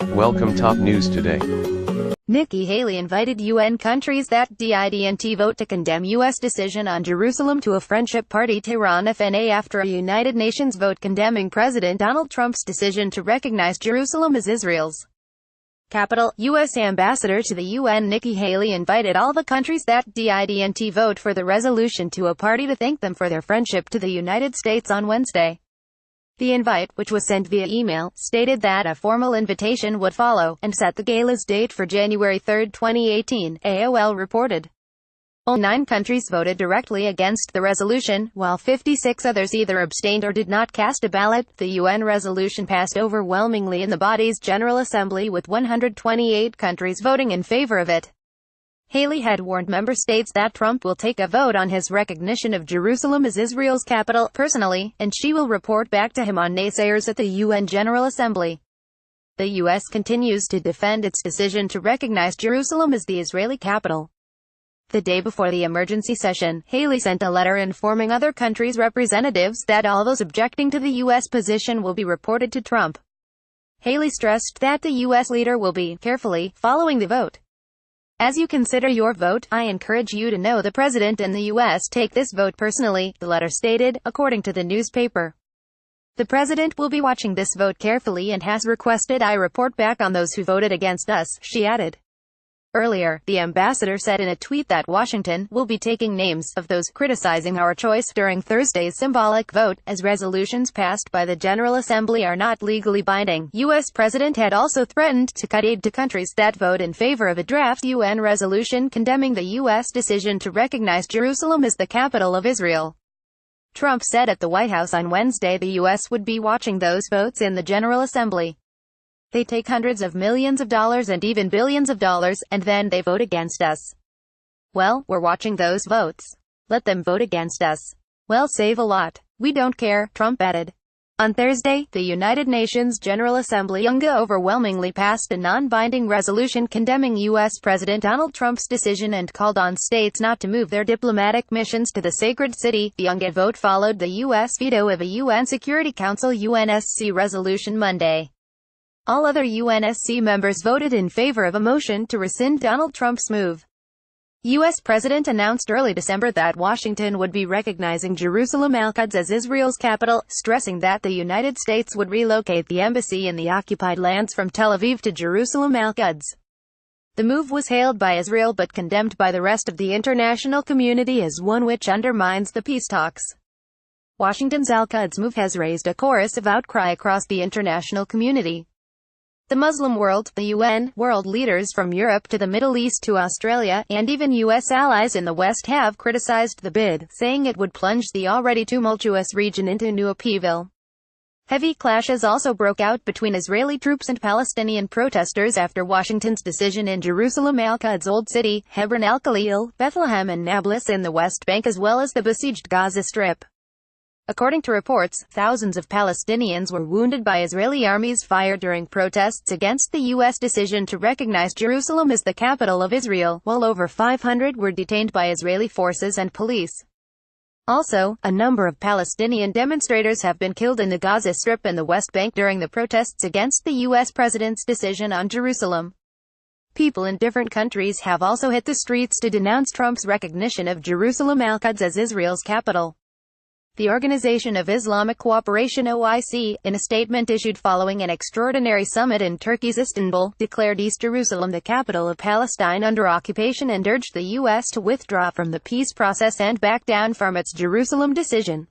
Welcome top news today. Nikki Haley invited UN countries that didn't vote to condemn U.S. decision on Jerusalem to a friendship party Tehran FNA after a United Nations vote condemning President Donald Trump's decision to recognize Jerusalem as Israel's capital. U.S. Ambassador to the UN Nikki Haley invited all the countries that didn't vote for the resolution to a party to thank them for their friendship to the United States on Wednesday. The invite, which was sent via email, stated that a formal invitation would follow, and set the gala's date for January 3, 2018, AOL reported. Only 9 countries voted directly against the resolution, while 56 others either abstained or did not cast a ballot. The UN resolution passed overwhelmingly in the body's General Assembly, with 128 countries voting in favor of it. Haley had warned member states that Trump will take a vote on his recognition of Jerusalem as Israel's capital personally, and she will report back to him on naysayers at the UN General Assembly. The U.S. continues to defend its decision to recognize Jerusalem as the Israeli capital. The day before the emergency session, Haley sent a letter informing other countries' representatives that all those objecting to the U.S. position will be reported to Trump. Haley stressed that the U.S. leader will be carefully following the vote. As you consider your vote, I encourage you to know the President and the U.S. take this vote personally, the letter stated, according to the newspaper. The President will be watching this vote carefully and has requested I report back on those who voted against us, she added. Earlier, the ambassador said in a tweet that Washington will be taking names of those criticizing our choice during Thursday's symbolic vote, as resolutions passed by the General Assembly are not legally binding. U.S. President had also threatened to cut aid to countries that vote in favor of a draft UN resolution condemning the U.S. decision to recognize Jerusalem as the capital of Israel. Trump said at the White House on Wednesday the U.S. would be watching those votes in the General Assembly. They take hundreds of millions of dollars and even billions of dollars, and then they vote against us. Well, we're watching those votes. Let them vote against us. We'll save a lot. We don't care, Trump added. On Thursday, the United Nations General Assembly overwhelmingly passed a non-binding resolution condemning U.S. President Donald Trump's decision and called on states not to move their diplomatic missions to the sacred city. The UNGA vote followed the U.S. veto of a UN Security Council UNSC resolution Monday. All other UNSC members voted in favor of a motion to rescind Donald Trump's move. U.S. President announced early December that Washington would be recognizing Jerusalem Al-Quds as Israel's capital, stressing that the United States would relocate the embassy in the occupied lands from Tel Aviv to Jerusalem Al-Quds. The move was hailed by Israel but condemned by the rest of the international community as one which undermines the peace talks. Washington's Al-Quds move has raised a chorus of outcry across the international community. The Muslim world, the UN, world leaders from Europe to the Middle East to Australia, and even U.S. allies in the West have criticized the bid, saying it would plunge the already tumultuous region into new upheaval. Heavy clashes also broke out between Israeli troops and Palestinian protesters after Washington's decision in Jerusalem Al-Quds Old City, Hebron Al-Khalil, Bethlehem and Nablus in the West Bank as well as the besieged Gaza Strip. According to reports, thousands of Palestinians were wounded by Israeli army's fire during protests against the U.S. decision to recognize Jerusalem as the capital of Israel, while over 500 were detained by Israeli forces and police. Also, a number of Palestinian demonstrators have been killed in the Gaza Strip and the West Bank during the protests against the U.S. president's decision on Jerusalem. People in different countries have also hit the streets to denounce Trump's recognition of Jerusalem Al-Quds as Israel's capital. The Organization of Islamic Cooperation (OIC), in a statement issued following an extraordinary summit in Turkey's Istanbul, declared East Jerusalem the capital of Palestine under occupation and urged the U.S. to withdraw from the peace process and back down from its Jerusalem decision.